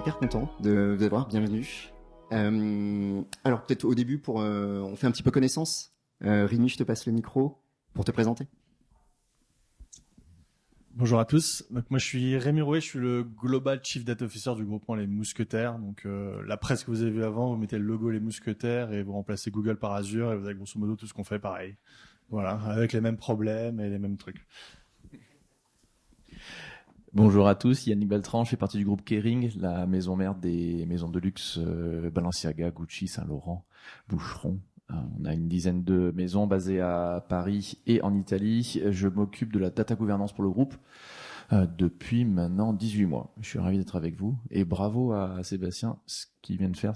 hyper content de vous avoir, bienvenue. Alors peut-être au début, on fait un petit peu connaissance. Rémi, je te passe le micro pour te présenter. Bonjour à tous. Donc moi je suis Rémi Rouet, je suis le Global Chief Data Officer du groupement Les Mousquetaires. Donc la presse que vous avez vue avant, vous mettez le logo Les Mousquetaires et vous remplacez Google par Azure et vous avez grosso modo tout ce qu'on fait pareil. Voilà, avec les mêmes problèmes et les mêmes trucs. Bonjour à tous, Yannick Beltran, je fais partie du groupe Kering, la maison mère des maisons de luxe Balenciaga, Gucci, Saint-Laurent, Boucheron. On a une dizaine de maisons basées à Paris et en Italie. Je m'occupe de la data gouvernance pour le groupe depuis maintenant 18 mois. Je suis ravi d'être avec vous et bravo à Sébastien. Ce qu'il vient de faire,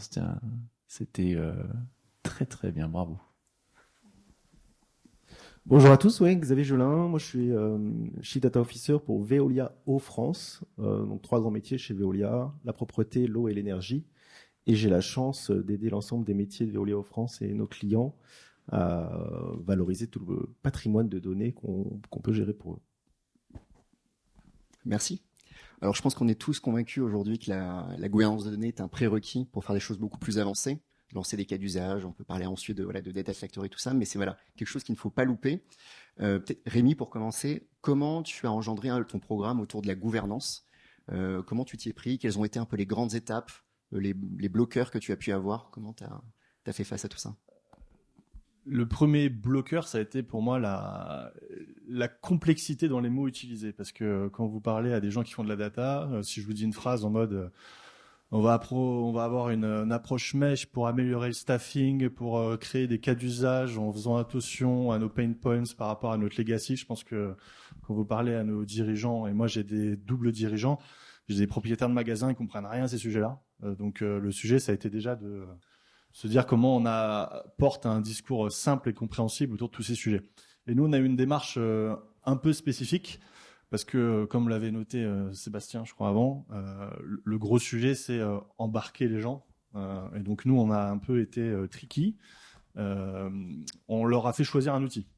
c'était très très bien, bravo. Bonjour à tous, Xavier Gelin, moi je suis Chief Data Officer pour Veolia Eau France, donc 3 grands métiers chez Veolia, la propreté, l'eau et l'énergie. Et j'ai la chance d'aider l'ensemble des métiers de Veolia Eau France et nos clients à valoriser tout le patrimoine de données qu'on peut gérer pour eux. Merci. Alors je pense qu'on est tous convaincus aujourd'hui que la gouvernance de données est un prérequis pour faire des choses beaucoup plus avancées, lancer des cas d'usage, on peut parler ensuite de Data Factory, tout ça, mais c'est quelque chose qu'il ne faut pas louper. Peut-être Rémi, pour commencer, comment tu as engendré ton programme autour de la gouvernance? Comment tu t'y es pris? Quelles ont été un peu les grandes étapes, les bloqueurs que tu as pu avoir? Comment tu as fait face à tout ça? Le premier bloqueur, ça a été pour moi la complexité dans les mots utilisés. Parce que quand vous parlez à des gens qui font de la data, si je vous dis une phrase en mode on va avoir une approche mesh pour améliorer le staffing, pour créer des cas d'usage en faisant attention à nos pain points par rapport à notre legacy. Je pense que quand vous parlez à nos dirigeants, et moi j'ai des doubles dirigeants, j'ai des propriétaires de magasins, ils comprennent rien à ces sujets-là. Donc le sujet, ça a été déjà de se dire comment on porte un discours simple et compréhensible autour de tous ces sujets. Et nous, on a eu une démarche un peu spécifique, parce que, comme l'avait noté Sébastien, je crois, avant, le gros sujet, c'est embarquer les gens. Et donc, nous, on a un peu été tricky. On leur a fait choisir un outil.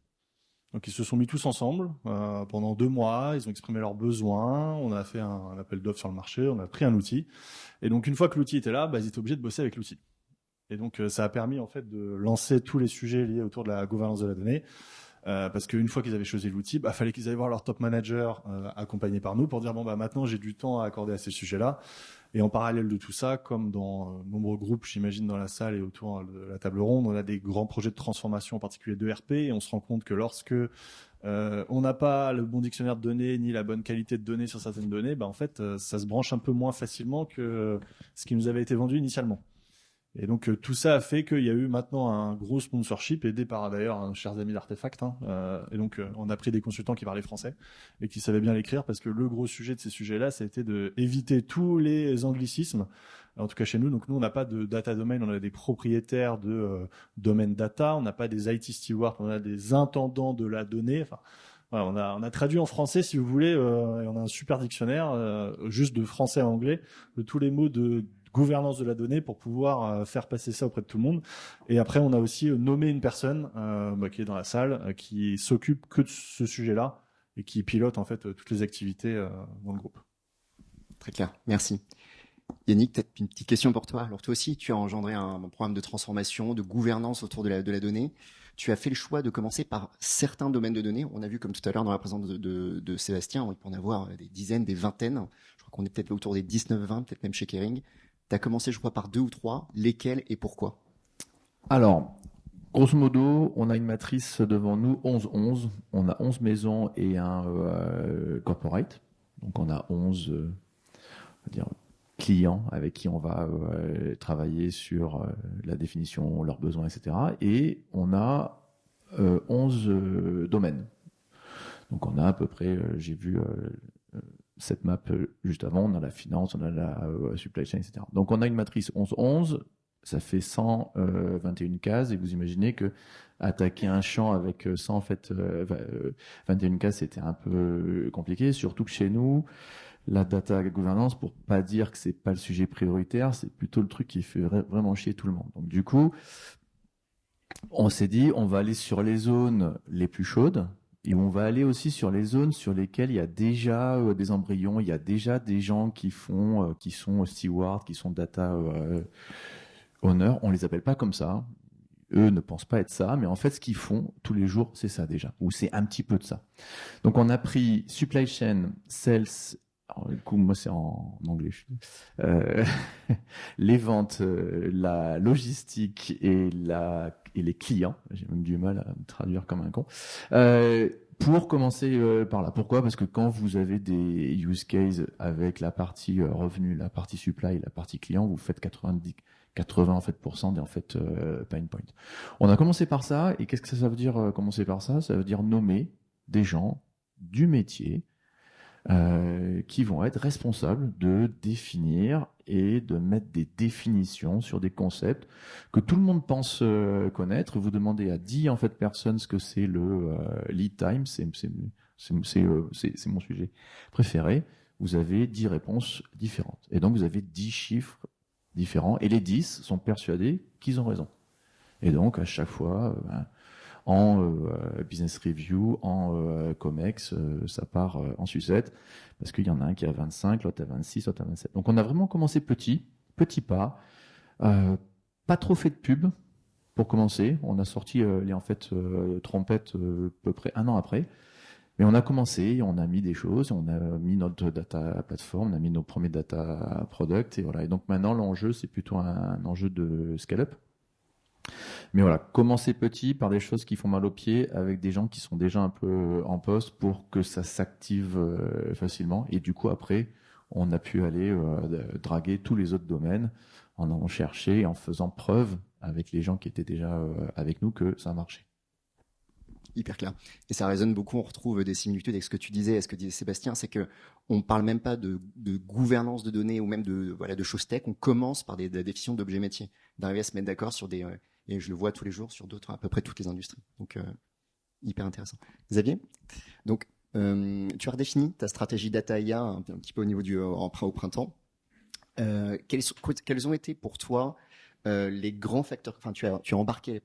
Donc, ils se sont mis tous ensemble pendant 2 mois. Ils ont exprimé leurs besoins. On a fait un appel d'offres sur le marché. On a pris un outil. Et donc, une fois que l'outil était là, ils étaient obligés de bosser avec l'outil. Et donc, ça a permis, en fait, de lancer tous les sujets liés autour de la gouvernance de la donnée. Parce qu'une fois qu'ils avaient choisi l'outil, fallait qu'ils aillent voir leur top manager accompagné par nous pour dire maintenant j'ai du temps à accorder à ces sujets-là. Et en parallèle de tout ça, comme dans nombreux groupes, j'imagine dans la salle et autour de la table ronde, on a des grands projets de transformation, en particulier de RP, et on se rend compte que lorsque on n'a pas le bon dictionnaire de données ni la bonne qualité de données sur certaines données, en fait, ça se branche un peu moins facilement que ce qui nous avait été vendu initialement. Et donc tout ça a fait qu'il y a eu maintenant un gros sponsorship aidé par d'ailleurs chers amis d'Artefact. Et donc on a pris des consultants qui parlaient français et qui savaient bien l'écrire, parce que le gros sujet de ces sujets-là, ça a été d'éviter tous les anglicismes. En tout cas chez nous, donc nous on n'a pas de data domain, on a des propriétaires de domaine data, on n'a pas des IT stewards, on a des intendants de la donnée. Enfin, voilà, on a traduit en français, si vous voulez, et on a un super dictionnaire juste de français à anglais de tous les mots de gouvernance de la donnée pour pouvoir faire passer ça auprès de tout le monde. Et après, on a aussi nommé une personne qui est dans la salle, qui s'occupe que de ce sujet-là et qui pilote en fait toutes les activités dans le groupe. Très clair, merci. Yannick, peut-être une petite question pour toi. Alors toi aussi, tu as engendré un programme de transformation, de gouvernance autour de la donnée. Tu as fait le choix de commencer par certains domaines de données. On a vu, comme tout à l'heure dans la présentation de Sébastien, il peut en avoir des dizaines, des vingtaines. Je crois qu'on est peut-être autour des 19-20, peut-être même chez Kering. Tu as commencé, je crois, par 2 ou 3. Lesquels et pourquoi? Alors, grosso modo, on a une matrice devant nous, 11-11. On a 11 maisons et un corporate. Donc, on a 11 on va dire, clients avec qui on va travailler sur la définition, leurs besoins, etc. Et on a 11 domaines. Donc, on a à peu près, j'ai vu cette map juste avant, on a la finance, on a la supply chain, etc. Donc, on a une matrice 11-11, ça fait 121 cases, et vous imaginez que attaquer un champ avec 100, en fait, 21 cases, c'était un peu compliqué, surtout que chez nous, la data gouvernance, pour pas dire que c'est pas le sujet prioritaire, c'est plutôt le truc qui fait vraiment chier tout le monde. Donc, du coup, on s'est dit, on va aller sur les zones les plus chaudes, Et on va aller aussi sur les zones sur lesquelles il y a déjà des embryons, il y a déjà des gens qui sont stewards, qui sont data owner. On les appelle pas comme ça. Eux ne pensent pas être ça, mais en fait, ce qu'ils font tous les jours, c'est ça déjà, ou c'est un petit peu de ça. Donc, on a pris supply chain, sales. Alors, du coup, moi, c'est en anglais. Les ventes, la logistique et les clients. J'ai même du mal à me traduire comme un con. Pour commencer par là. Pourquoi ? Parce que quand vous avez des use cases avec la partie revenu, la partie supply, la partie client, vous faites 80 en fait des pain points. On a commencé par ça, et qu'est-ce que ça veut dire commencer par ça ? Ça veut dire nommer des gens du métier qui vont être responsables de définir et de mettre des définitions sur des concepts que tout le monde pense connaître. Vous demandez à 10 personnes ce que c'est le lead time, c'est mon sujet préféré. Vous avez 10 réponses différentes, et donc vous avez 10 chiffres différents, et les 10 sont persuadés qu'ils ont raison. Et donc, à chaque fois, en business review, en COMEX, ça part en sucette, parce qu'il y en a un qui a 25, l'autre a 26, l'autre a 27. Donc, on a vraiment commencé petit pas, pas trop fait de pub pour commencer. On a sorti les trompettes à peu près 1 an après. Mais on a commencé, on a mis des choses, on a mis notre data plateforme, on a mis nos premiers data products, et voilà. Et donc maintenant, l'enjeu, c'est plutôt un enjeu de scale-up. Mais voilà, commencer petit par des choses qui font mal aux pieds, avec des gens qui sont déjà un peu en poste pour que ça s'active facilement. Et du coup, après, on a pu aller draguer tous les autres domaines en allant chercher et en faisant preuve avec les gens qui étaient déjà avec nous que ça marchait. Hyper clair. Et ça résonne beaucoup, on retrouve des similitudes avec ce que tu disais, ce que disait Sébastien, c'est que on parle même pas de gouvernance de données ou même de choses tech, on commence par des définitions d'objets métiers, d'arriver à se mettre d'accord sur des, et je le vois tous les jours sur d'autres, à peu près toutes les industries. Donc, hyper intéressant. Xavier, donc, tu as redéfini ta stratégie data IA un petit peu au niveau au printemps. Quels ont été pour toi les grands facteurs, enfin tu as embarqué,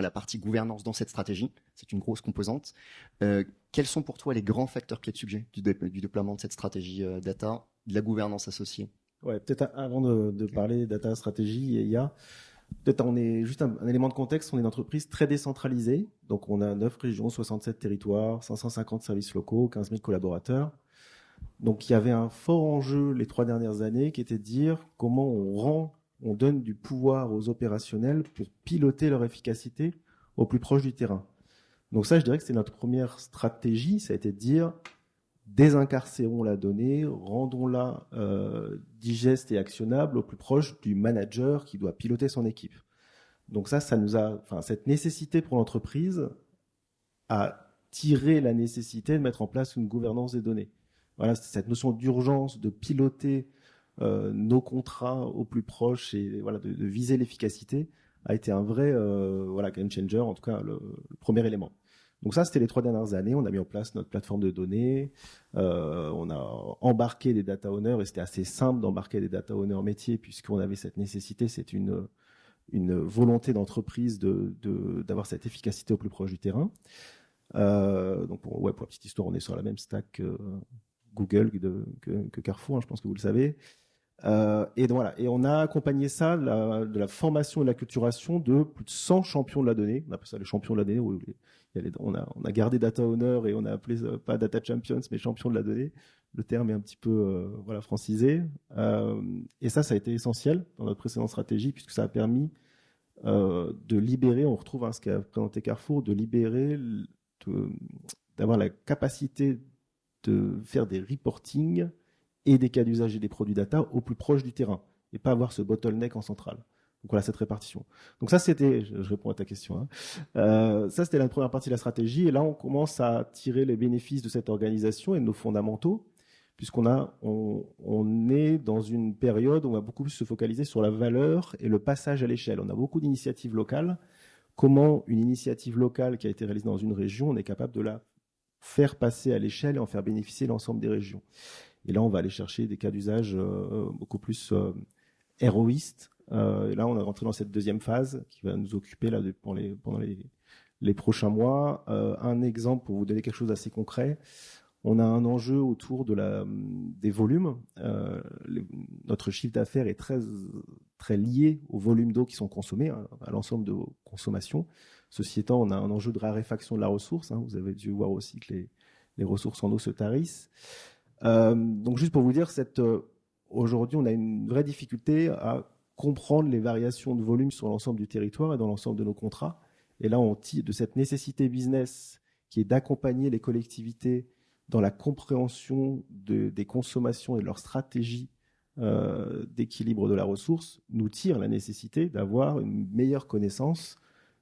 la partie gouvernance dans cette stratégie, c'est une grosse composante. Quels sont pour toi les grands facteurs clés de succès du déploiement de cette stratégie data, de la gouvernance associée ? Ouais, peut-être avant de parler data, stratégie et IA, peut-être on est juste un élément de contexte, on est une entreprise très décentralisée, donc on a 9 régions, 67 territoires, 550 services locaux, 15 000 collaborateurs. Donc il y avait un fort enjeu les 3 dernières années qui était de dire comment on donne du pouvoir aux opérationnels pour piloter leur efficacité au plus proche du terrain. Donc ça, je dirais que c'est notre première stratégie, ça a été de dire désincarcérons la donnée, rendons-la digeste et actionnable au plus proche du manager qui doit piloter son équipe. Donc ça nous a, cette nécessité pour l'entreprise a tiré la nécessité de mettre en place une gouvernance des données. Voilà, cette notion d'urgence de piloter nos contrats au plus proche et voilà, de viser l'efficacité a été un vrai game changer, en tout cas le premier élément. Donc ça, c'était les 3 dernières années. On a mis en place notre plateforme de données. On a embarqué des data owners et c'était assez simple d'embarquer des data owners métiers puisqu'on avait cette nécessité. C'est une volonté d'entreprise d'avoir cette efficacité au plus proche du terrain. Donc pour la petite histoire, on est sur la même stack que Google que Carrefour, je pense que vous le savez. Et donc voilà, et on a accompagné ça de la formation et de la culturation de plus de 100 champions de la donnée. On appelle ça les champions de la donnée. On a gardé data owner et on a appelé pas data champions mais champions de la donnée. Le terme est un petit peu francisé. Et ça a été essentiel dans notre précédente stratégie puisque ça a permis de libérer, on retrouve ce qu'a présenté Carrefour, de libérer, d'avoir la capacité de faire des reporting et des cas d'usage et des produits data au plus proche du terrain et pas avoir ce bottleneck en centrale. Donc voilà cette répartition. Donc ça c'était, je réponds à ta question, ça c'était la première partie de la stratégie et là on commence à tirer les bénéfices de cette organisation et de nos fondamentaux puisqu'on est dans une période où on va beaucoup plus se focaliser sur la valeur et le passage à l'échelle. On a beaucoup d'initiatives locales. Comment une initiative locale qui a été réalisée dans une région, on est capable de la faire passer à l'échelle et en faire bénéficier l'ensemble des régions. Et là, on va aller chercher des cas d'usage beaucoup plus héroïstes. Et là, on est rentré dans cette deuxième phase qui va nous occuper là, pendant les prochains mois. Un exemple pour vous donner quelque chose d'assez concret. On a un enjeu autour des volumes. Notre chiffre d'affaires est très lié aux volumes d'eau qui sont consommés, hein, à l'ensemble de vos consommations. Ceci étant, on a un enjeu de raréfaction de la ressource. Hein. Vous avez dû voir aussi que les ressources en eau se tarissent. Donc juste pour vous dire, aujourd'hui, on a une vraie difficulté à comprendre les variations de volume sur l'ensemble du territoire et dans l'ensemble de nos contrats. Et là, on tire de cette nécessité business qui est d'accompagner les collectivités dans la compréhension des consommations et de leur stratégie d'équilibre de la ressource, nous tire la nécessité d'avoir une meilleure connaissance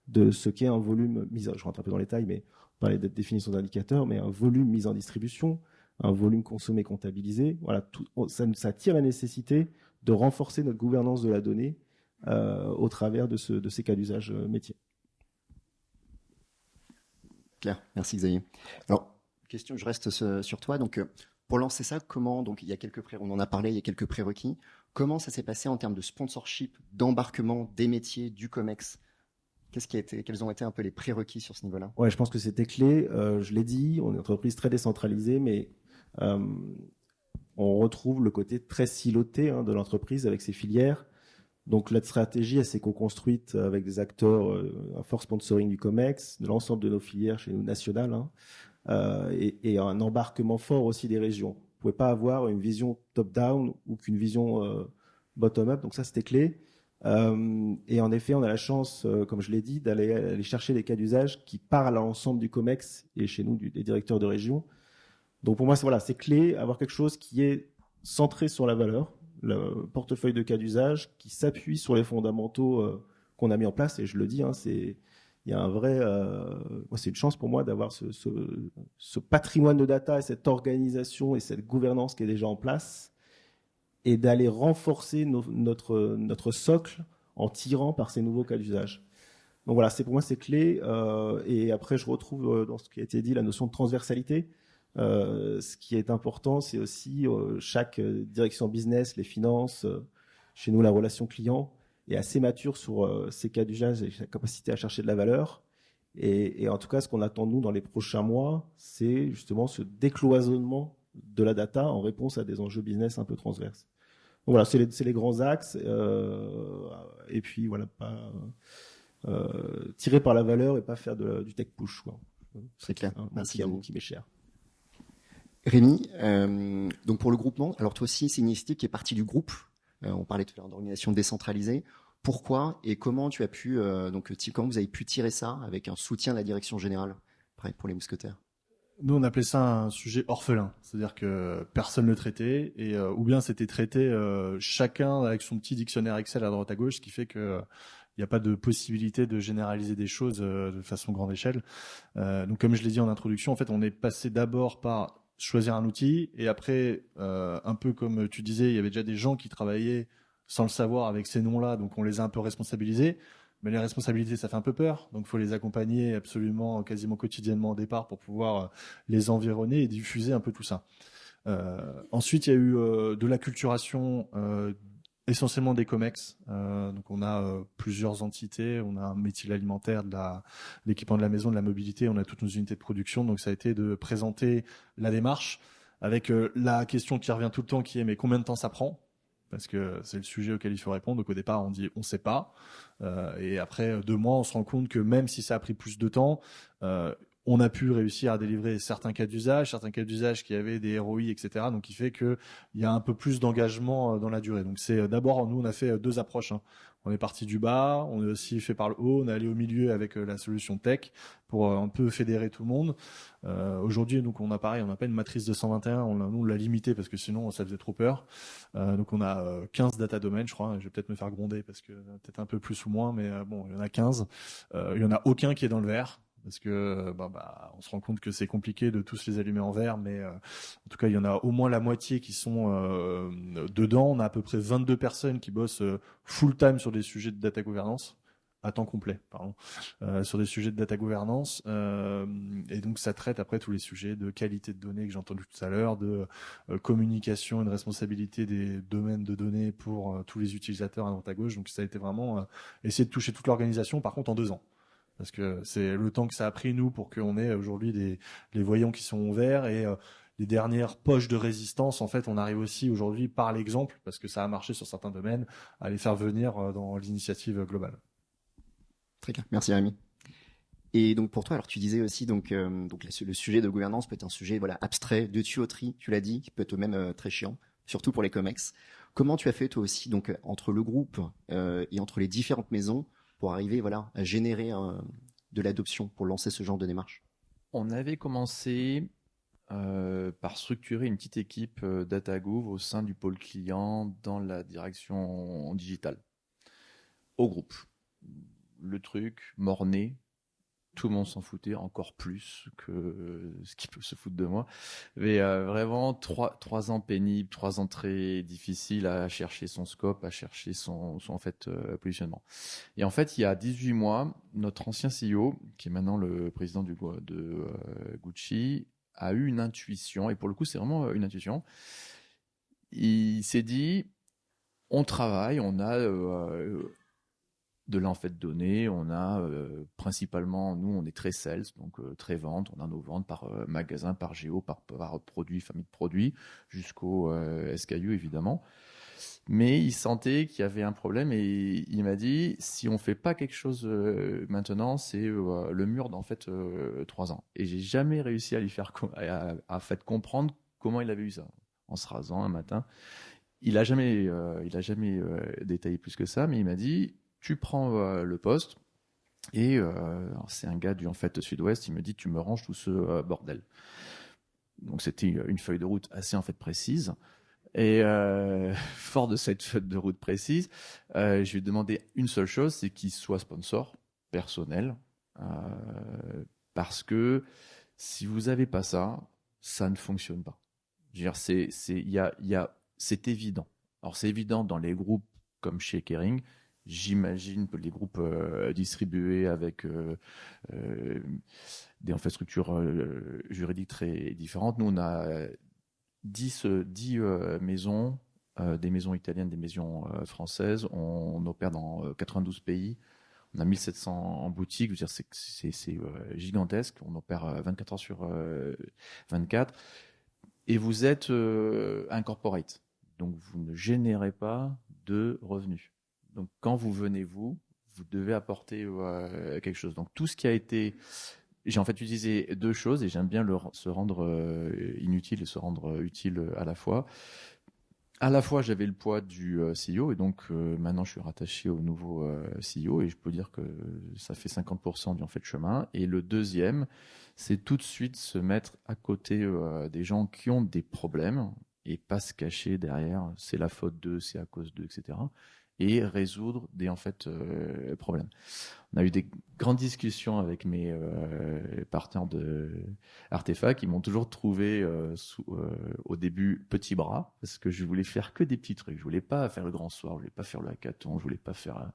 de ce qu'est un volume je rentre un peu dans les détails, mais on parlait de définition d'indicateurs, mais un volume mis en distribution, un volume consommé comptabilisé, voilà, ça tire la nécessité de renforcer notre gouvernance de la donnée au travers de ces cas d'usage métier. Claire, merci Xavier. Alors, question, je reste sur toi. Donc, pour lancer ça, comment, donc il y a on en a parlé, il y a quelques prérequis. Comment ça s'est passé en termes de sponsorship, d'embarquement des métiers, du COMEX? Quels ont été un peu les prérequis sur ce niveau-là? Ouais, je pense que c'était clé. Je l'ai dit, on est une entreprise très décentralisée, mais on retrouve le côté très siloté de l'entreprise avec ses filières. Donc la stratégie, elle s'est co-construite avec des acteurs, un fort sponsoring du COMEX, de l'ensemble de nos filières chez nous nationales, et un embarquement fort aussi des régions. Vous ne pouvez pas avoir une vision top-down ou qu'une vision bottom-up, donc ça c'était clé. Et en effet, on a la chance, comme je l'ai dit, d'aller chercher des cas d'usage qui parlent à l'ensemble du COMEX et chez nous des directeurs de région. Donc pour moi, c'est clé, avoir quelque chose qui est centré sur la valeur, le portefeuille de cas d'usage qui s'appuie sur les fondamentaux qu'on a mis en place. Et je le dis, il y a un vrai, c'est une chance pour moi d'avoir ce patrimoine de data et cette organisation et cette gouvernance qui est déjà en place, et d'aller renforcer notre socle en tirant par ces nouveaux cas d'usage. Donc voilà, pour moi c'est clé. Et après, je retrouve dans ce qui a été dit la notion de transversalité. Ce qui est important, c'est aussi chaque direction business, les finances, chez nous la relation client est assez mature sur ces cas d'usage et sa capacité à chercher de la valeur. Et en tout cas, ce qu'on attend nous dans les prochains mois, c'est justement ce décloisonnement de la data en réponse à des enjeux business un peu transverses. Donc voilà, c'est les grands axes. Et puis voilà, pas tirer par la valeur et pas faire du tech push, quoi. C'est clair. Merci. Qui m'est cher. Rémi, donc pour le groupement, alors toi aussi, c'est une initiative qui est partie du groupe. On parlait tout à l'heure d'organisation décentralisée. Pourquoi et comment tu as pu, comment vous avez pu tirer ça avec un soutien de la direction générale, pareil pour les mousquetaires? Nous, on appelait ça un sujet orphelin, c'est-à-dire que personne ne le traitait, et ou bien c'était traité chacun avec son petit dictionnaire Excel à droite à gauche, ce qui fait que il n'y a pas de possibilité de généraliser des choses de façon grande échelle. Donc, comme je l'ai dit en introduction, en fait, on est passé d'abord par choisir un outil, et après, un peu comme tu disais, il y avait déjà des gens qui travaillaient sans le savoir avec ces noms-là, donc on les a un peu responsabilisés. Mais les responsabilités, ça fait un peu peur, donc il faut les accompagner absolument, quasiment quotidiennement au départ pour pouvoir les environner et diffuser un peu tout ça. Ensuite, il y a eu de l'acculturation, essentiellement des COMEX. Donc on a plusieurs entités, on a un métier alimentaire, l'équipement de la maison, de la mobilité, on a toutes nos unités de production. Donc ça a été de présenter la démarche avec la question qui revient tout le temps, qui est mais combien de temps ça prend ? Parce que c'est le sujet auquel il faut répondre. Donc au départ, on dit on sait pas. Et après 2 mois, on se rend compte que même si ça a pris plus de temps, on a pu réussir à délivrer certains cas d'usage qui avaient des ROI, etc. Donc il fait que il y a un peu plus d'engagement dans la durée. Donc c'est d'abord, nous on a fait 2 approches. On est parti du bas, on est aussi fait par le haut, on est allé au milieu avec la solution tech pour un peu fédérer tout le monde. Aujourd'hui, donc on a pareil, on n'a pas une matrice de 121, nous on l'a limité parce que sinon ça faisait trop peur. Donc on a 15 data domaines, je crois. Je vais peut-être me faire gronder parce que peut-être un peu plus ou moins, mais bon, il y en a 15. Il y en a aucun qui est dans le vert. Parce que on se rend compte que c'est compliqué de tous les allumer en vert, mais en tout cas il y en a au moins la moitié qui sont dedans. On a à peu près 22 personnes qui bossent full time sur des sujets de data gouvernance, à temps complet, pardon, sur des sujets de data gouvernance, et donc ça traite après tous les sujets de qualité de données que j'ai entendu tout à l'heure, de communication et de responsabilité des domaines de données pour tous les utilisateurs à droite à gauche. Donc ça a été vraiment essayer de toucher toute l'organisation, par contre en 2 ans. parce que c'est le temps que ça a pris nous pour qu'on ait aujourd'hui les voyants qui sont ouverts et les dernières poches de résistance. En fait, on arrive aussi aujourd'hui par l'exemple, parce que ça a marché sur certains domaines, à les faire venir dans l'initiative globale. Très clair. Merci Rémi. Et donc pour toi, alors tu disais aussi le sujet de gouvernance peut être un sujet abstrait, de tuyauterie, tu l'as dit, qui peut être même très chiant, surtout pour les COMEX. Comment tu as fait toi aussi donc entre le groupe et entre les différentes maisons pour arriver à générer de l'adoption pour lancer ce genre de démarche? On avait commencé par structurer une petite équipe DataGouv au sein du pôle client dans la direction digitale au groupe. Le truc morné. Tout le monde s'en foutait encore plus que ce qui peut se foutre de moi. Mais vraiment, 3 ans pénibles, 3 ans très difficiles à chercher son scope, à chercher son positionnement. Et en fait, il y a 18 mois, notre ancien CEO, qui est maintenant le président de Gucci, a eu une intuition, et pour le coup, c'est vraiment une intuition. Il s'est dit, on travaille, on a... de là en fait données, on a principalement, nous on est très sales, donc très vente, on a nos ventes par magasin, par géo, par produit, famille de produits, jusqu'au SKU évidemment. Mais il sentait qu'il y avait un problème et il m'a dit, si on fait pas quelque chose maintenant, c'est le mur d'en fait 3 ans. Et j'ai jamais réussi à lui faire à fait comprendre comment il avait eu ça, en se rasant un matin. Il a jamais détaillé plus que ça, mais il m'a dit, tu prends le poste et c'est un gars du en fait Sud-Ouest. Il me dit tu me ranges tout ce bordel. Donc c'était une feuille de route assez en fait précise. Et fort de cette feuille de route précise, je lui ai demandé une seule chose, c'est qu'il soit sponsor personnel, parce que si vous avez pas ça, ça ne fonctionne pas. Je veux dire, c'est évident. Alors c'est évident dans les groupes comme chez Kering. J'imagine les groupes distribués avec des infrastructures juridiques très différentes. Nous, on a 10 maisons, des maisons italiennes, des maisons françaises. On opère dans 92 pays. On a 1700 boutiques. Je veux dire, c'est gigantesque. On opère 24 heures sur 24. Et vous êtes un corporate. Donc, vous ne générez pas de revenus. Donc, quand vous venez, vous devez apporter quelque chose. Donc, tout ce qui a été... J'ai en fait utilisé 2 choses et j'aime bien se rendre inutile et se rendre utile à la fois. À la fois, j'avais le poids du CEO et donc maintenant, je suis rattaché au nouveau CEO et je peux dire que ça fait 50% du en fait chemin. Et le deuxième, c'est tout de suite se mettre à côté des gens qui ont des problèmes et pas se cacher derrière, c'est la faute d'eux, c'est à cause d'eux, etc. Et résoudre des en fait problèmes. On a eu des grandes discussions avec mes partenaires de Artefact. Ils m'ont toujours trouvé au début petit bras parce que je voulais faire que des petits trucs. Je voulais pas faire le grand soir, je voulais pas faire le hackathon, je voulais pas faire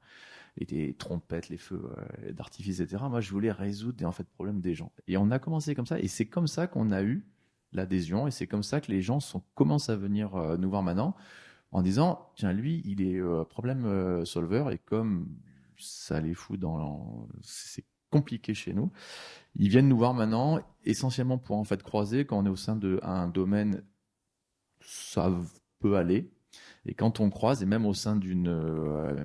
les trompettes, les feux d'artifice, etc. Moi, je voulais résoudre des en fait problèmes des gens. Et on a commencé comme ça. Et c'est comme ça qu'on a eu l'adhésion. Et c'est comme ça que les gens commencent à venir nous voir maintenant en disant, tiens, lui, il est problème solver et comme ça les fout c'est compliqué chez nous. Ils viennent nous voir maintenant essentiellement pour en fait croiser quand on est au sein d'un domaine, ça peut aller. Et quand on croise, et même au sein d'une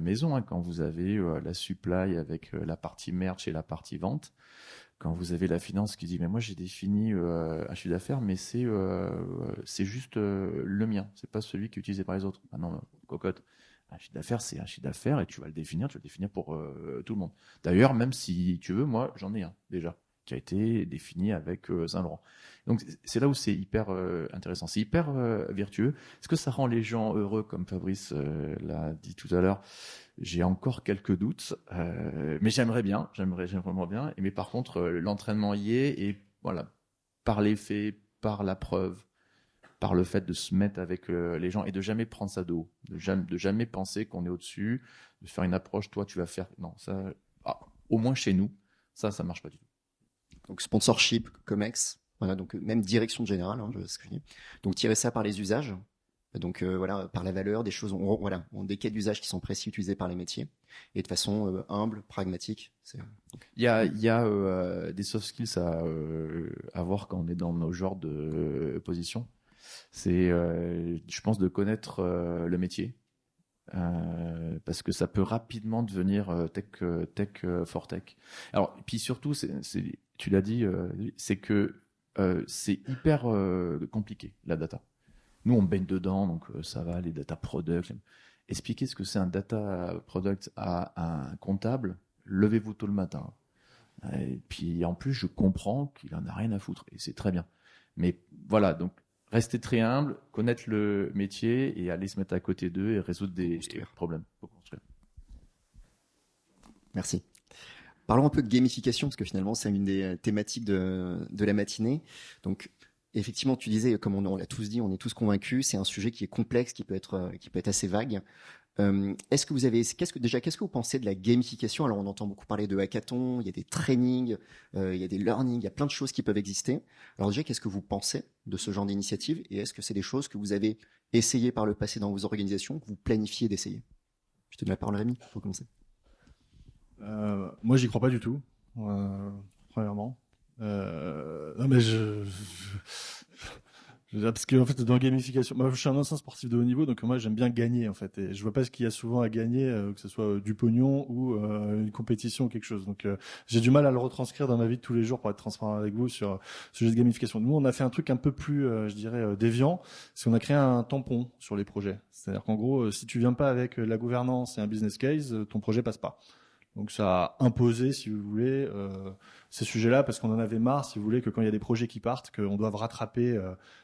maison, hein, quand vous avez la supply avec la partie merch et la partie vente, quand vous avez la finance qui dit mais moi j'ai défini un chiffre d'affaires mais c'est juste le mien, c'est pas celui qui est utilisé par les autres. Ah non, cocotte. Un chiffre d'affaires, c'est un chiffre d'affaires et tu vas le définir pour tout le monde. D'ailleurs, même si tu veux, moi j'en ai un déjà qui a été défini avec Saint-Laurent. Donc c'est là où c'est hyper intéressant, c'est hyper vertueux. Est-ce que ça rend les gens heureux comme Fabrice l'a dit tout à l'heure? J'ai encore quelques doutes, mais j'aimerais vraiment bien. Mais par contre, l'entraînement y est et voilà, par les faits, par la preuve, par le fait de se mettre avec les gens et de jamais prendre ça de haut, de jamais penser qu'on est au-dessus, de faire une approche, toi tu vas faire, non, ça, au moins chez nous, ça marche pas du tout. Donc sponsorship, COMEX, voilà, donc même direction générale, hein, ce que je dis. Donc tirer ça par les usages. Donc voilà, par la valeur, des choses, ont des cas d'usage qui sont précis utilisés par les métiers et de façon humble, pragmatique. Il y a des soft skills à avoir quand on est dans nos genres de position. C'est, je pense, de connaître le métier. Parce que ça peut rapidement devenir tech for tech. Alors, puis surtout, tu l'as dit, c'est que c'est hyper compliqué, la data. Nous, on baigne dedans, donc ça va, les data products. Expliquer ce que c'est un data product à un comptable, levez-vous tôt le matin. Et puis, en plus, je comprends qu'il en a rien à foutre, et c'est très bien. Mais voilà, donc, rester très humble, connaître le métier et aller se mettre à côté d'eux et résoudre des problèmes. Pour construire. Merci. Parlons un peu de gamification, parce que finalement, c'est une des thématiques de la matinée. Donc, effectivement, tu disais, comme on l'a tous dit, on est tous convaincus, c'est un sujet qui est complexe, qui peut être assez vague. Qu'est-ce que vous pensez de la gamification? Alors, on entend beaucoup parler de hackathon, il y a des trainings, il y a des learnings, il y a plein de choses qui peuvent exister. Alors déjà, qu'est-ce que vous pensez de ce genre d'initiative? Et est-ce que c'est des choses que vous avez essayé par le passé dans vos organisations, que vous planifiez d'essayer? Je te donne la parole, Rémi, pour commencer. Moi, j'y crois pas du tout, premièrement. Non, mais parce que en fait dans la gamification, moi je suis un ancien sportif de haut niveau, donc moi j'aime bien gagner en fait, et je vois pas ce qu'il y a souvent à gagner, que ce soit du pognon ou une compétition ou quelque chose. Donc j'ai du mal à le retranscrire dans ma vie de tous les jours pour être transparent avec vous sur ce sujet de gamification. Nous on a fait un truc un peu plus, je dirais, déviant, c'est qu'on a créé un tampon sur les projets. C'est-à-dire qu'en gros, si tu viens pas avec la gouvernance et un business case, ton projet passe pas. Donc ça a imposé, si vous voulez, ces sujets-là, parce qu'on en avait marre, si vous voulez, que quand il y a des projets qui partent, qu'on doive rattraper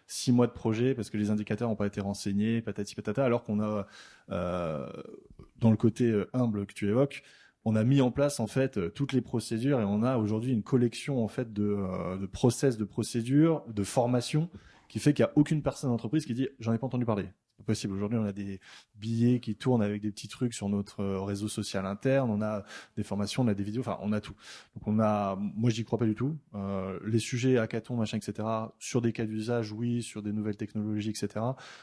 6 mois de projet parce que les indicateurs n'ont pas été renseignés, patati patata, alors qu'on a, dans le côté humble que tu évoques, on a mis en place en fait toutes les procédures et on a aujourd'hui une collection en fait de process, de procédures, de formation qui fait qu'il n'y a aucune personne d'entreprise qui dit « j'en ai pas entendu parler ». C'est pas possible. Aujourd'hui, on a des billets qui tournent avec des petits trucs sur notre réseau social interne. On a des formations, on a des vidéos. Enfin, on a tout. Donc, moi, j'y crois pas du tout. Les sujets hackathon, machin, etc. Sur des cas d'usage, oui. Sur des nouvelles technologies, etc.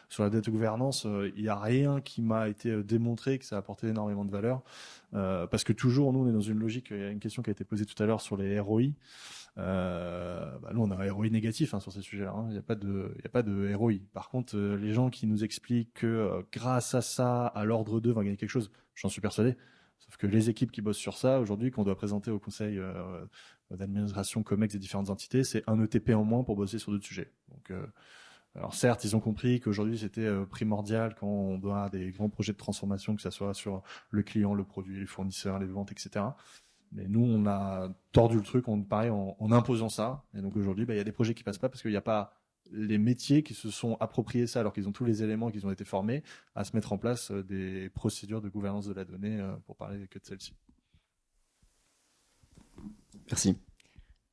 Sur la data gouvernance, il y a rien qui m'a été démontré que ça a apporté énormément de valeur. Parce que toujours, nous, on est dans une logique. Il y a une question qui a été posée tout à l'heure sur les ROI. Nous, on a un ROI négatif sur ces sujets-là. Il n'y a pas de ROI. Par contre, les gens qui nous expliquent que grâce à ça, à l'ordre d'eux, va gagner quelque chose, j'en suis persuadé. Sauf que les équipes qui bossent sur ça aujourd'hui, qu'on doit présenter au conseil d'administration COMEX des différentes entités, c'est un ETP en moins pour bosser sur d'autres sujets. Donc, alors certes, ils ont compris qu'aujourd'hui c'était primordial quand on doit avoir des grands projets de transformation, que ça soit sur le client, le produit, les fournisseurs, les ventes, etc. Mais nous, on a tordu le truc, pareil, en imposant ça. Et donc aujourd'hui, il y a des projets qui passent pas parce qu'il n'y a pas les métiers qui se sont appropriés ça alors qu'ils ont tous les éléments, qu'ils ont été formés à se mettre en place des procédures de gouvernance de la donnée pour parler que de celle-ci. Merci.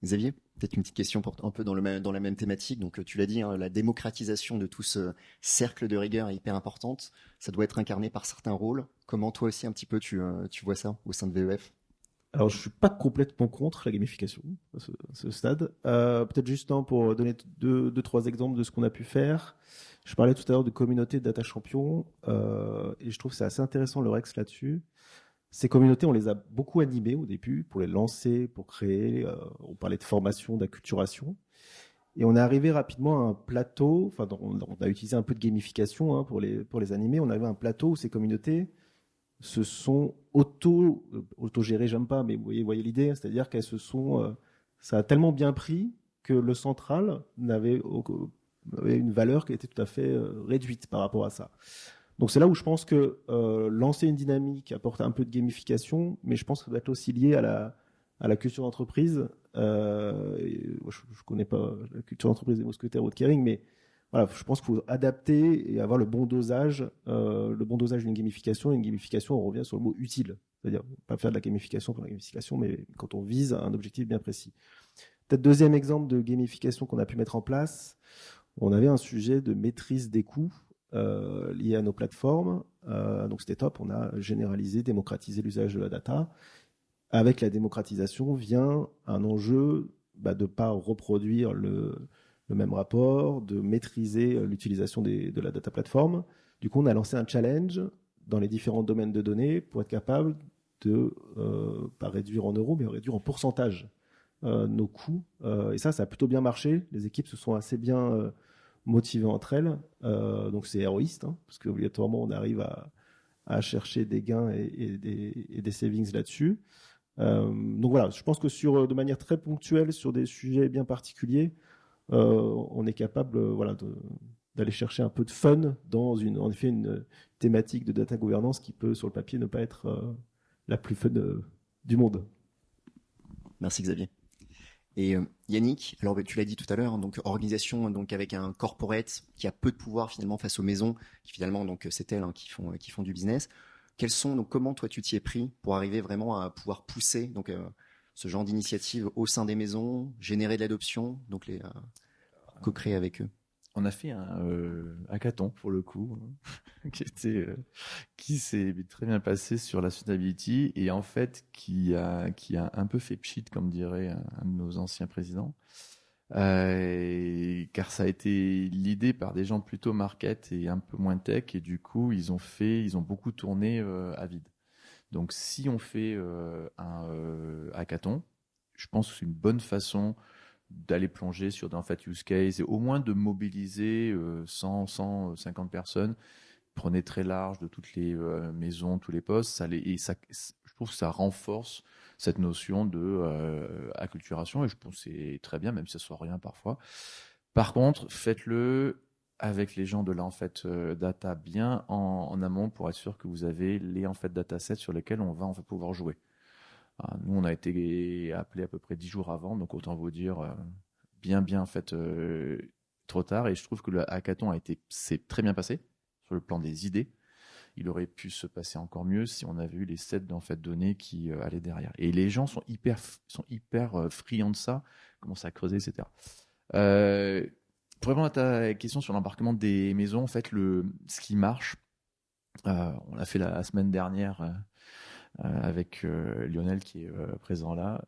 Xavier, peut-être une petite question un peu dans la même thématique. Donc tu l'as dit, la démocratisation de tout ce cercle de rigueur est hyper importante. Ça doit être incarné par certains rôles. Comment toi aussi un petit peu tu vois ça au sein de VEF? Alors, je suis pas complètement contre la gamification à ce stade. Peut-être juste pour donner deux, trois exemples de ce qu'on a pu faire. Je parlais tout à l'heure de communauté de data champions et je trouve que c'est assez intéressant le Rex là-dessus. Ces communautés, on les a beaucoup animées au début pour les lancer, pour créer. On parlait de formation, d'acculturation. Et on est arrivé rapidement à un plateau. Enfin, on a utilisé un peu de gamification pour les animer. On avait un plateau où ces communautés se sont auto-gérées, j'aime pas, mais vous voyez l'idée, c'est-à-dire qu'elles ça a tellement bien pris que le central avait une valeur qui était tout à fait réduite par rapport à ça. Donc c'est là où je pense que lancer une dynamique apporte un peu de gamification, mais je pense que ça doit être aussi lié à la culture d'entreprise. Je connais pas la culture d'entreprise des mousquetaires ou de Kering, mais voilà, je pense qu'il faut adapter et avoir le bon dosage d'une gamification. Et une gamification, on revient sur le mot utile. C'est-à-dire, pas faire de la gamification pour la gamification, mais quand on vise un objectif bien précis. Peut-être deuxième exemple de gamification qu'on a pu mettre en place, on avait un sujet de maîtrise des coûts liés à nos plateformes. Donc c'était top, on a généralisé, démocratisé l'usage de la data. Avec la démocratisation vient un enjeu de ne pas reproduire le même rapport, de maîtriser l'utilisation de la data platform. Du coup, on a lancé un challenge dans les différents domaines de données pour être capable de, pas réduire en euros, mais réduire en pourcentage nos coûts. Et ça a plutôt bien marché. Les équipes se sont assez bien motivées entre elles. Donc c'est héroïste, hein, parce qu'obligatoirement, on arrive à chercher des gains et des savings là-dessus. Donc voilà, je pense que de manière très ponctuelle, sur des sujets bien particuliers, on est capable d'aller chercher un peu de fun dans en effet une thématique de data governance qui peut, sur le papier, ne pas être la plus fun du monde. Merci Xavier. Et Yannick, alors tu l'as dit tout à l'heure, donc organisation donc avec un corporate qui a peu de pouvoir finalement face aux maisons, qui finalement donc c'est elles qui font du business. Comment toi tu t'y es pris pour arriver vraiment à pouvoir pousser donc ce genre d'initiative au sein des maisons, générer de l'adoption, donc les co-créer avec eux. On a fait un hackathon pour le coup, qui s'est très bien passé sur la sustainability et en fait qui a un peu fait pchit, comme dirait un de nos anciens présidents, car ça a été l'idée par des gens plutôt market et un peu moins tech, et du coup ils ont beaucoup tourné à vide. Donc si on fait un hackathon, je pense que c'est une bonne façon d'aller plonger sur en fait use case et au moins de mobiliser 150 personnes. Prenez très large de toutes les maisons, tous les postes, je trouve que ça renforce cette notion de acculturation, et je pense que c'est très bien, même si ça soit rien parfois. Par contre, faites-le avec les gens de là en fait data bien en amont pour être sûr que vous avez les en fait datasets sur lesquels on va en fait pouvoir jouer. Nous, on a été appelés à peu près 10 jours avant, donc autant vous dire bien en fait trop tard. Et je trouve que le hackathon s'est très bien passé sur le plan des idées. Il aurait pu se passer encore mieux si on avait eu les sets en fait données qui allaient derrière. Et les gens sont hyper friands de ça, commencent à creuser, etc. Pour répondre à ta question sur l'embarquement des maisons, en fait, ce qui marche, on l'a fait la semaine dernière. Avec Lionel qui est présent là,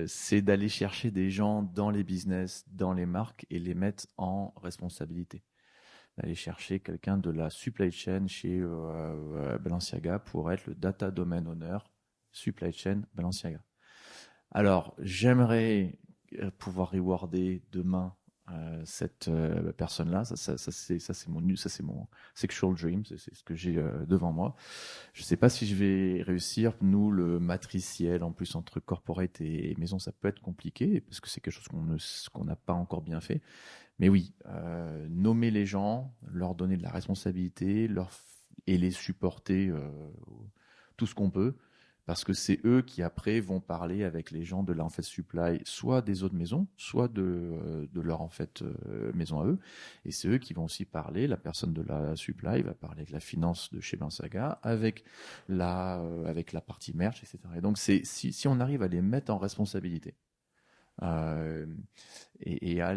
c'est d'aller chercher des gens dans les business, dans les marques et les mettre en responsabilité. D'aller chercher quelqu'un de la supply chain chez Balenciaga pour être le data domain owner supply chain Balenciaga. Alors, j'aimerais pouvoir rewarder demain cette personne-là. Ça c'est mon sexual dream, c'est ce que j'ai devant moi. Je sais pas si je vais réussir. Nous, le matriciel, en plus entre corporate et maison, ça peut être compliqué parce que c'est quelque chose qu'on n'a pas encore bien fait. Mais oui, nommer les gens, leur donner de la responsabilité, et les supporter tout ce qu'on peut. Parce que c'est eux qui après vont parler avec les gens de la en fait supply, soit des autres maisons, soit de leur en fait maison à eux. Et c'est eux qui vont aussi parler. La personne de la supply va parler avec la finance de chez Balenciaga, avec la partie merch, etc. Et donc si on arrive à les mettre en responsabilité et à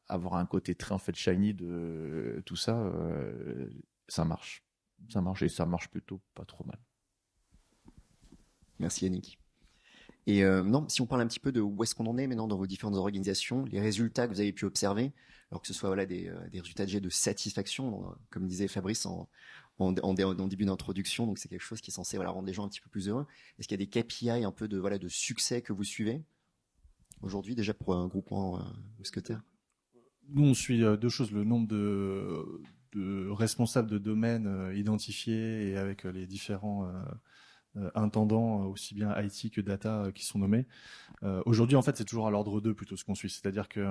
avoir un côté très en fait shiny de tout ça, ça marche et ça marche plutôt pas trop mal. Merci Yannick. Et non, si on parle un petit peu de où est-ce qu'on en est maintenant dans vos différentes organisations, les résultats que vous avez pu observer, alors que ce soit des résultats de satisfaction, comme disait Fabrice en début d'introduction, donc c'est quelque chose qui est censé rendre les gens un petit peu plus heureux. Est-ce qu'il y a des KPI un peu de succès que vous suivez aujourd'hui déjà pour un groupement mousquetaire? Nous, on suit deux choses, le nombre de responsables de domaine identifiés et avec les différents intendants, aussi bien IT que data, qui sont nommés. Aujourd'hui, en fait, c'est toujours à l'ordre 2 plutôt ce qu'on suit. C'est-à-dire que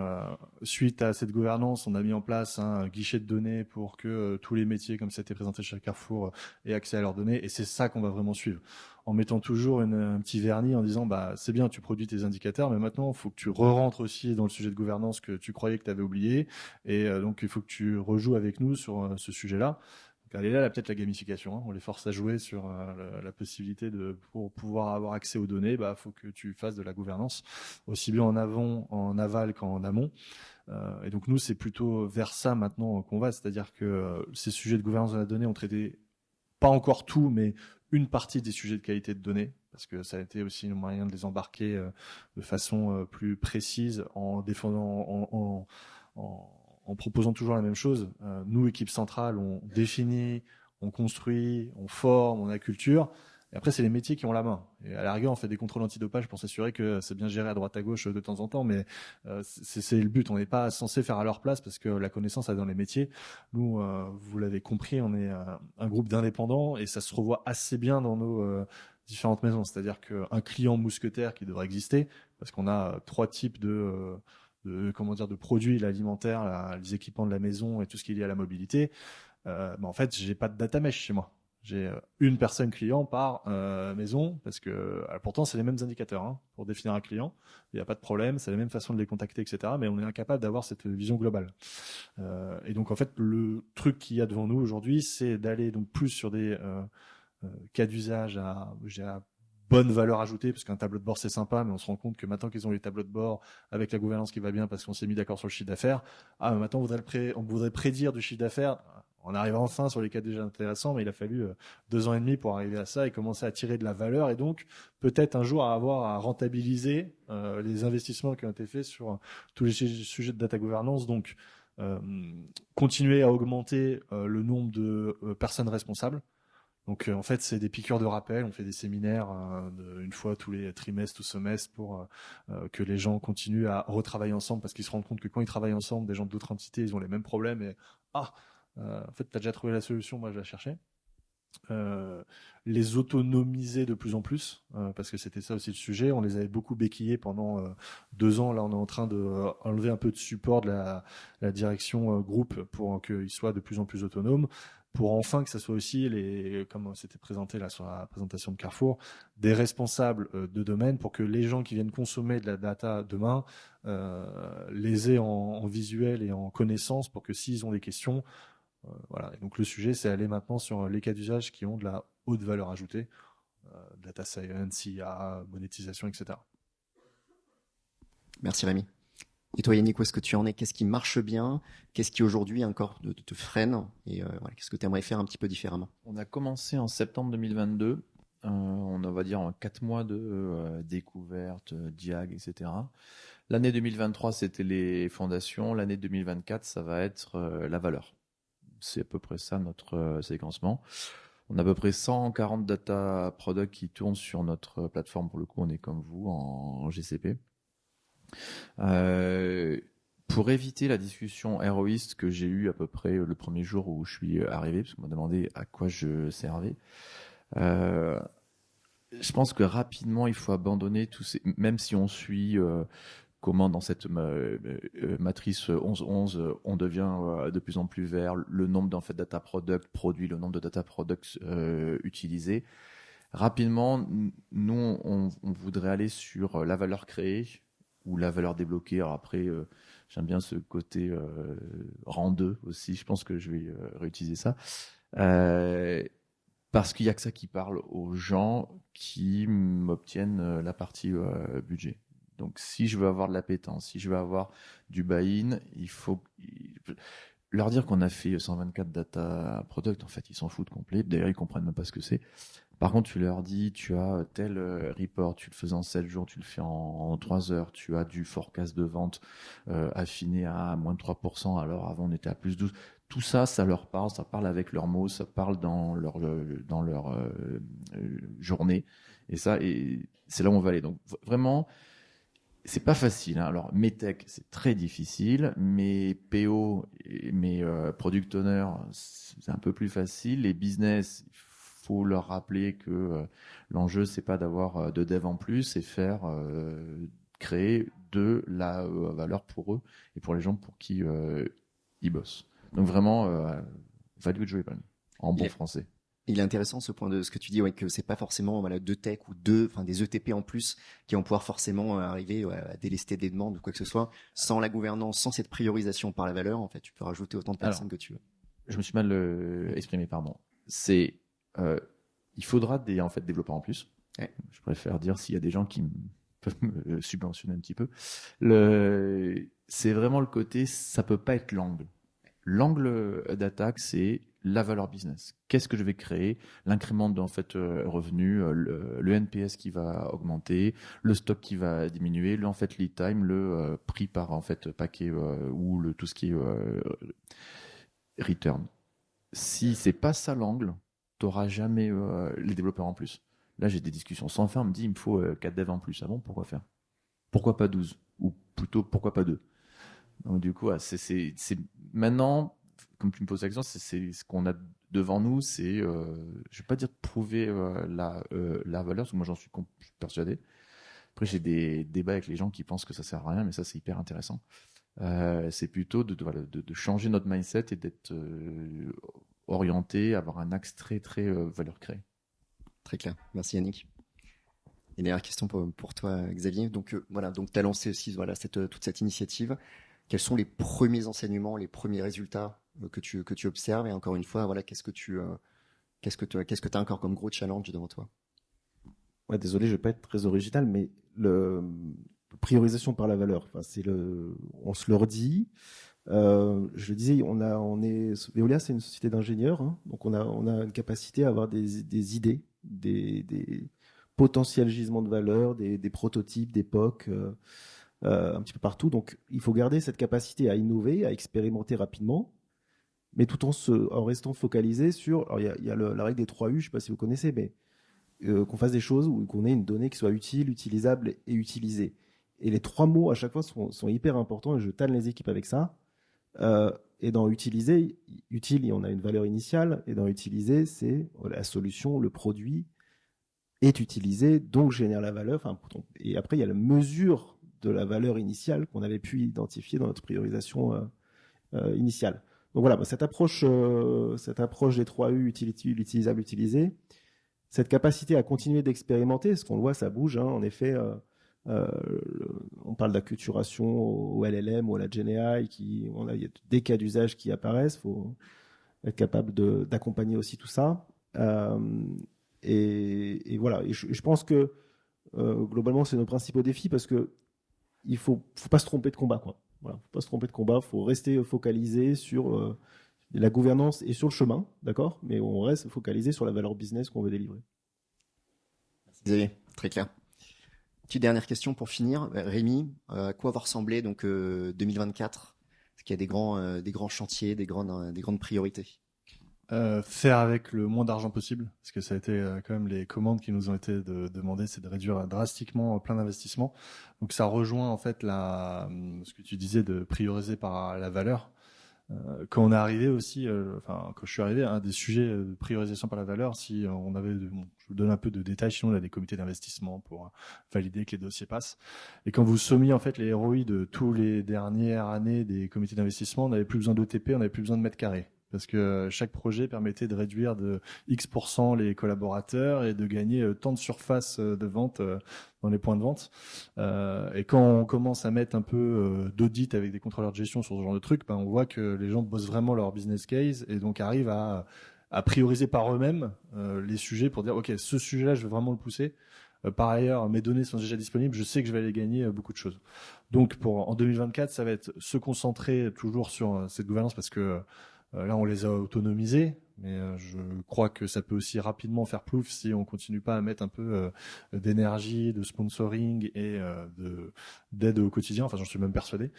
suite à cette gouvernance, on a mis en place un guichet de données pour que tous les métiers, comme ça a été présenté chez Carrefour, aient accès à leurs données. Et c'est ça qu'on va vraiment suivre. En mettant toujours un petit vernis en disant, c'est bien, tu produis tes indicateurs, mais maintenant, il faut que tu re-rentres aussi dans le sujet de gouvernance que tu croyais que tu avais oublié. Et donc, il faut que tu rejoues avec nous sur ce sujet-là. Elle est là, peut-être la gamification. On les force à jouer sur la possibilité pour pouvoir avoir accès aux données, faut que tu fasses de la gouvernance, aussi bien en aval qu'en amont. Et donc nous, c'est plutôt vers ça maintenant qu'on va, c'est-à-dire que ces sujets de gouvernance de la donnée ont traité pas encore tout, mais une partie des sujets de qualité de données, parce que ça a été aussi le moyen de les embarquer de façon plus précise en défendant, en proposant toujours la même chose. Nous, équipe centrale, on définit, on construit, on forme, on acculture. Et après, c'est les métiers qui ont la main. Et à la rigueur, on fait des contrôles antidopage pour s'assurer que c'est bien géré à droite à gauche de temps en temps, mais c'est le but. On n'est pas censé faire à leur place parce que la connaissance est dans les métiers. Nous, vous l'avez compris, on est un groupe d'indépendants et ça se revoit assez bien dans nos différentes maisons. C'est-à-dire qu'un client mousquetaire qui devrait exister, parce qu'on a 3 types de produits, l'alimentaire, les équipements de la maison et tout ce qui est lié à la mobilité. En fait, j'ai pas de data mesh chez moi. J'ai une personne client par maison, parce que pourtant c'est les mêmes indicateurs pour définir un client. Il n'y a pas de problème, c'est la même façon de les contacter, etc. Mais on est incapable d'avoir cette vision globale. Et donc en fait, le truc qu'il y a devant nous aujourd'hui, c'est d'aller donc plus sur des cas d'usage à bonne valeur ajoutée, parce qu'un tableau de bord c'est sympa, mais on se rend compte que maintenant qu'ils ont les tableaux de bord avec la gouvernance qui va bien, parce qu'on s'est mis d'accord sur le chiffre d'affaires, maintenant on voudrait prédire du chiffre d'affaires. On arrive enfin sur les cas déjà intéressants, mais il a fallu 2 ans et demi pour arriver à ça et commencer à tirer de la valeur, et donc peut-être un jour avoir à rentabiliser les investissements qui ont été faits sur tous les sujets de data governance. Donc continuer à augmenter le nombre de personnes responsables. Donc en fait, c'est des piqûres de rappel. On fait des séminaires une fois tous les trimestres ou semestres pour que les gens continuent à retravailler ensemble, parce qu'ils se rendent compte que quand ils travaillent ensemble, des gens d'autres entités, ils ont les mêmes problèmes. Et en fait, tu as déjà trouvé la solution, moi je la cherchais. Les autonomiser de plus en plus, parce que c'était ça aussi le sujet. On les avait beaucoup béquillés pendant 2 ans. Là, on est en train de enlever un peu de support de la direction groupe pour qu'ils soient de plus en plus autonomes, pour enfin que ça soit aussi, comme c'était présenté là sur la présentation de Carrefour, des responsables de domaine, pour que les gens qui viennent consommer de la data demain les aient en visuel et en connaissance, pour que s'ils ont des questions, voilà. Et donc le sujet, c'est aller maintenant sur les cas d'usage qui ont de la haute valeur ajoutée, data science, IA, monétisation, etc. Merci Rémi. Et toi Yannick, où est-ce que tu en es? Qu'est-ce qui marche bien? Qu'est-ce qui aujourd'hui encore te freine? Et qu'est-ce que tu aimerais faire un petit peu différemment? On a commencé en septembre 2022. On va dire en 4 mois de découverte, diag, etc. L'année 2023, c'était les fondations. L'année 2024, ça va être la valeur. C'est à peu près ça notre séquencement. On a à peu près 140 data products qui tournent sur notre plateforme. Pour le coup, on est comme vous en GCP. Pour éviter la discussion héroïste que j'ai eue à peu près le premier jour où je suis arrivé, parce qu'on m'a demandé à quoi je servais, je pense que rapidement, il faut abandonner tous ces... Même si on suit... comment dans cette matrice 11-11, on devient de plus en plus vert, le nombre d'en fait data products produits, le nombre de data products utilisés. Rapidement, nous, on voudrait aller sur la valeur créée ou la valeur débloquée. Alors après, j'aime bien ce côté rang 2 aussi. Je pense que je vais réutiliser ça. Parce qu'il n'y a que ça qui parle aux gens qui m'obtiennent la partie budget. Donc, si je veux avoir de l'appétence, si je veux avoir du buy-in, il faut leur dire qu'on a fait 124 data products. En fait, ils s'en foutent complet. D'ailleurs, ils comprennent même pas ce que c'est. Par contre, tu leur dis, tu as tel report, tu le fais en 7 jours, tu le fais en 3 heures, tu as du forecast de vente affiné à moins de 3%, alors avant on était à plus 12. Tout ça, ça leur parle, ça parle avec leurs mots, ça parle dans leur journée. Et ça, c'est là où on va aller. Donc, vraiment... C'est pas facile. Alors, Metech, c'est très difficile. Mais PO, mes product owners, c'est un peu plus facile. Les business, il faut leur rappeler que l'enjeu, c'est pas d'avoir de dev en plus, c'est créer de la valeur pour eux et pour les gens pour qui ils bossent. Donc vraiment, value driven, en bon français. Il est intéressant ce point de ce que tu dis, que c'est pas forcément deux tech ou des ETP en plus qui vont pouvoir forcément arriver à délester des demandes ou quoi que ce soit. Sans la gouvernance, sans cette priorisation par la valeur, en fait, tu peux rajouter autant de personnes que tu veux. Je me suis mal exprimé, pardon. C'est il faudra des développeurs en plus. Ouais. Je préfère dire s'il y a des gens qui peuvent me subventionner un petit peu. C'est vraiment le côté, ça peut pas être l'angle. L'angle d'attaque, c'est la valeur business. Qu'est-ce que je vais créer? L'incrément de revenu, le NPS qui va augmenter, le stock qui va diminuer, le lead time, le prix par paquet ou tout ce qui est return. Si c'est pas ça l'angle, t'auras jamais les développeurs en plus. Là, j'ai des discussions sans fin. On me dit, il me faut 4 devs en plus. Ah bon, pourquoi faire? Pourquoi pas 12? Ou plutôt, pourquoi pas 2? Donc, du coup, c'est maintenant, comme tu me poses la question, c'est ce qu'on a devant nous, c'est, je vais pas dire de prouver la valeur, parce que moi, je suis persuadé. Après, j'ai des débats avec les gens qui pensent que ça sert à rien, mais ça, c'est hyper intéressant. C'est plutôt de changer notre mindset et d'être orienté, avoir un axe très, très valeur créée. Très clair. Merci Yannick. Et dernière question pour toi, Xavier. Donc voilà, donc tu as lancé aussi toute cette initiative. Quels sont les premiers enseignements, les premiers résultats que tu observes? Et encore une fois, voilà, qu'est-ce que tu as encore comme gros challenge devant toi? Ouais, désolé, je vais pas être très original, mais priorisation par la valeur. Enfin, on se le redit. Je le disais, Veolia, c'est une société d'ingénieurs, hein, donc on a une capacité à avoir des idées, des potentiels gisements de valeur, des prototypes, des POC, un petit peu partout. Donc, il faut garder cette capacité à innover, à expérimenter rapidement, mais tout en restant focalisé sur. Alors, il y a la règle des 3 U, je ne sais pas si vous connaissez, mais qu'on fasse des choses ou qu'on ait une donnée qui soit utile, utilisable et utilisée. Et les 3 mots à chaque fois sont hyper importants et je tanne les équipes avec ça. Et dans utiliser, utile, on a une valeur initiale, et dans utiliser, c'est la solution, le produit est utilisé, donc génère la valeur. Et après, il y a la mesure de la valeur initiale qu'on avait pu identifier dans notre priorisation initiale. Donc voilà, cette approche des 3 U, utile, utilisable, utilisé, cette capacité à continuer d'expérimenter, ce qu'on le voit, ça bouge, hein, en effet. On parle d'acculturation au LLM ou à la GenAI, il y a des cas d'usage qui apparaissent, il faut être capable d'accompagner aussi tout ça. Et voilà, et je pense que globalement c'est nos principaux défis parce que il faut pas se tromper de combat, quoi. Voilà, faut pas se tromper de combat, faut rester focalisé sur la gouvernance et sur le chemin, d'accord, mais on reste focalisé sur la valeur business qu'on veut délivrer. Xavier, très clair. Petite dernière question pour finir. Rémi, à quoi va ressembler donc 2024? Est-ce qu'il y a des grands chantiers, des grandes priorités? Faire avec le moins d'argent possible, parce que ça a été quand même les commandes qui nous ont été demandées, c'est de réduire drastiquement plein d'investissements. Donc ça rejoint en fait ce que tu disais de prioriser par la valeur. Quand on est arrivé aussi, quand je suis arrivé, un des sujets de priorisation par la valeur, si on avait, je vous donne un peu de détails, sinon on a des comités d'investissement pour valider que les dossiers passent. Et quand vous sommiez en fait les ROI de tous les dernières années des comités d'investissement, on n'avait plus besoin d'ETP, on n'avait plus besoin de mètres carrés. Parce que chaque projet permettait de réduire de X% les collaborateurs et de gagner tant de surface de vente dans les points de vente. Et quand on commence à mettre un peu d'audit avec des contrôleurs de gestion sur ce genre de trucs, on voit que les gens bossent vraiment leur business case et donc arrivent à prioriser par eux-mêmes les sujets pour dire ok, ce sujet-là, je vais vraiment le pousser. Par ailleurs, mes données sont déjà disponibles, je sais que je vais aller gagner beaucoup de choses. Donc en 2024, ça va être se concentrer toujours sur cette gouvernance parce que là, on les a autonomisés, mais je crois que ça peut aussi rapidement faire plouf si on continue pas à mettre un peu d'énergie, de sponsoring et d'aide au quotidien. Enfin, j'en suis même persuadé.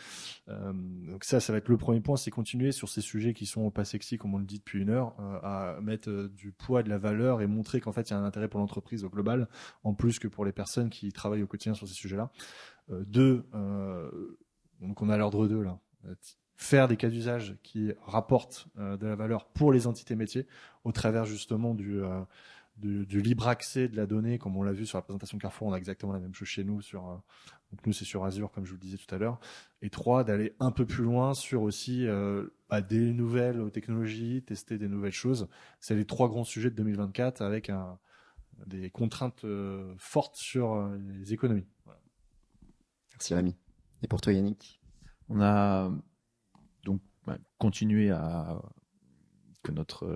Donc ça va être le premier point, c'est continuer sur ces sujets qui sont pas sexy, comme on le dit depuis une heure, à mettre du poids, de la valeur et montrer qu'en fait, il y a un intérêt pour l'entreprise au global, en plus que pour les personnes qui travaillent au quotidien sur ces sujets-là. Donc on a l'ordre 2 là. Faire des cas d'usage qui rapportent de la valeur pour les entités métiers au travers justement du libre accès de la donnée, comme on l'a vu sur la présentation de Carrefour, on a exactement la même chose chez nous donc nous c'est sur Azure comme je vous le disais tout à l'heure. Et 3, d'aller un peu plus loin sur aussi des nouvelles technologies, tester des nouvelles choses. C'est les 3 grands sujets de 2024 avec des contraintes fortes sur les économies. Voilà. Merci Rémi. Et pour toi Yannick? On a donc continuer que notre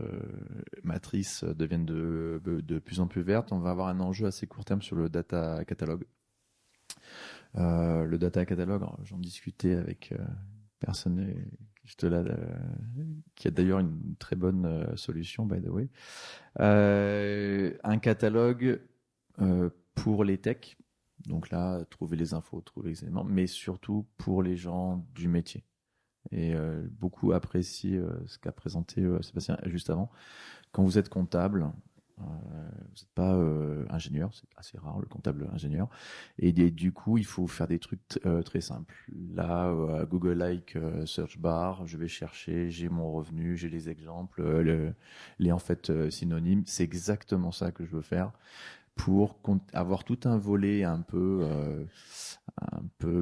matrice devienne de plus en plus verte. On va avoir un enjeu assez court terme sur le data catalogue. Le data catalogue, j'en discutais avec personne qui a d'ailleurs une très bonne solution, by the way. Un catalogue pour les techs. Donc là, trouver les infos, trouver les éléments, mais surtout pour les gens du métier. Et beaucoup apprécient ce qu'a présenté Sébastien juste avant. Quand vous êtes comptable, vous n'êtes pas ingénieur, c'est assez rare le comptable ingénieur. Et du coup, il faut faire des trucs très simples. Là, Google-like search bar, je vais chercher, j'ai mon revenu, j'ai les exemples, les en fait synonymes. C'est exactement ça que je veux faire pour avoir tout un volet un peu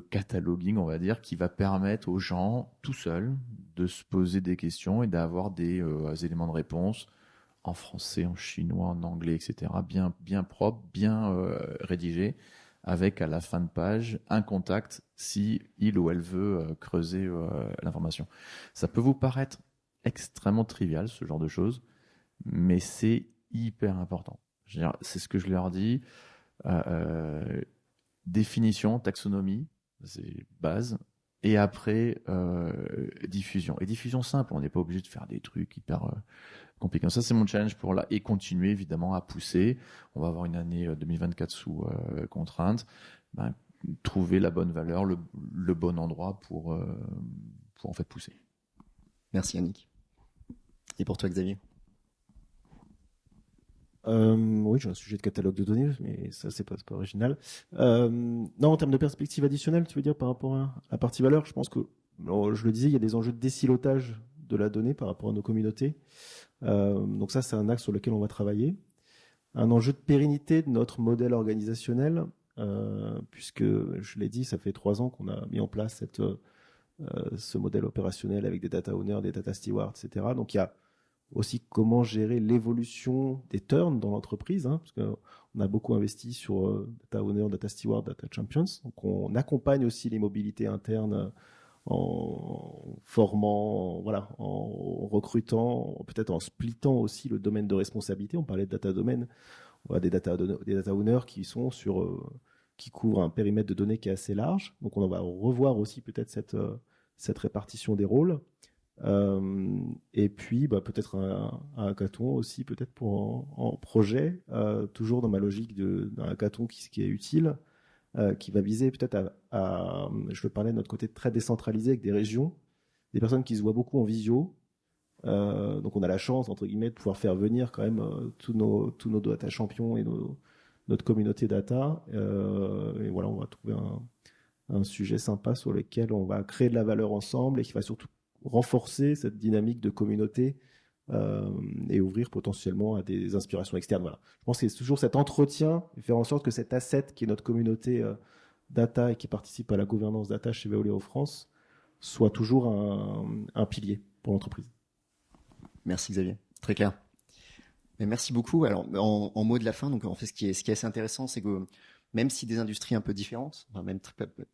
cataloguing, on va dire, qui va permettre aux gens tout seuls de se poser des questions et d'avoir des éléments de réponse en français, en chinois, en anglais, etc. Bien propre, bien rédigé, avec à la fin de page un contact si il ou elle veut creuser l'information. Ça peut vous paraître extrêmement trivial, ce genre de choses, mais c'est hyper important. Je veux dire, c'est ce que je leur dis. Définition, taxonomie, c'est base. Et après, diffusion. Et diffusion simple, on n'est pas obligé de faire des trucs hyper compliqués. Ça, c'est mon challenge pour là. Et continuer, évidemment, à pousser. On va avoir une année 2024 sous contrainte. Trouver la bonne valeur, le bon endroit pour en fait pousser. Merci Yannick. Et pour toi, Xavier? Oui, j'ai un sujet de catalogue de données, mais ça, c'est pas original. Non, en termes de perspective additionnelle, tu veux dire par rapport à la partie valeur, je pense que, je le disais, il y a des enjeux de désilotage de la donnée par rapport à nos communautés. Donc ça, c'est un axe sur lequel on va travailler. Un enjeu de pérennité de notre modèle organisationnel, puisque, je l'ai dit, ça fait 3 ans qu'on a mis en place ce modèle opérationnel avec des data owners, des data stewards, etc. Donc il y a aussi comment gérer l'évolution des turns dans l'entreprise, parce qu'on a beaucoup investi sur data owner, data steward, data champions. Donc on accompagne aussi les mobilités internes en formant, en recrutant, peut-être en splittant aussi le domaine de responsabilité. On parlait de data domaine, on a des data owners qui sont qui couvrent un périmètre de données qui est assez large. Donc on va revoir aussi peut-être cette répartition des rôles. Et puis peut-être un hackathon aussi, peut-être pour en projet, toujours dans ma logique d'un hackathon qui est utile, qui va viser peut-être je veux parler de notre côté très décentralisé avec des régions, des personnes qui se voient beaucoup en visio. Donc on a la chance, entre guillemets, de pouvoir faire venir quand même tous nos data champions et notre communauté data. Et voilà, on va trouver un sujet sympa sur lequel on va créer de la valeur ensemble et qui va surtout renforcer cette dynamique de communauté et ouvrir potentiellement à des inspirations externes. Voilà. Je pense que c'est toujours cet entretien et faire en sorte que cet asset qui est notre communauté data et qui participe à la gouvernance data chez Veolia France soit toujours un pilier pour l'entreprise. Merci Xavier, très clair. Mais merci beaucoup. Alors en mot de la fin, donc en fait ce qui est assez intéressant, c'est que même si des industries un peu différentes, enfin même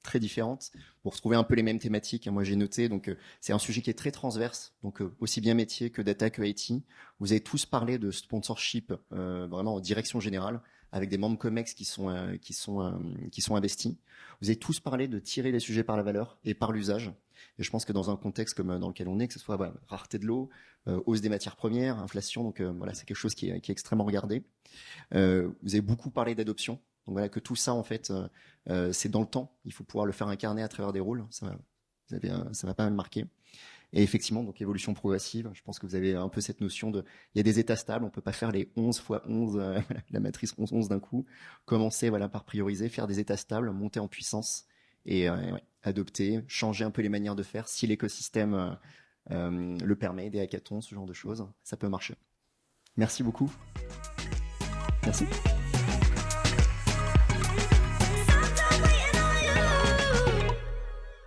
très différentes, pour retrouver un peu les mêmes thématiques. Moi, j'ai noté, donc c'est un sujet qui est très transverse, donc aussi bien métier que data que IT. Vous avez tous parlé de sponsorship, vraiment en direction générale, avec des membres COMEX qui sont investis. Vous avez tous parlé de tirer les sujets par la valeur et par l'usage. Et je pense que dans un contexte comme dans lequel on est, que ce soit rareté de l'eau, hausse des matières premières, inflation, donc c'est quelque chose qui est extrêmement regardé. Vous avez beaucoup parlé d'adoption. Donc voilà, que tout ça, en fait, c'est dans le temps. Il faut pouvoir le faire incarner à travers des rôles. Ça va pas mal marquer. Et effectivement, donc évolution progressive. Je pense que vous avez un peu cette notion il y a des états stables. On peut pas faire les 11 x 11, la matrice 11 d'un coup. Commencer, par prioriser, faire des états stables, monter en puissance et adopter, changer un peu les manières de faire. Si l'écosystème le permet, des hackathons, ce genre de choses, ça peut marcher. Merci beaucoup. Merci.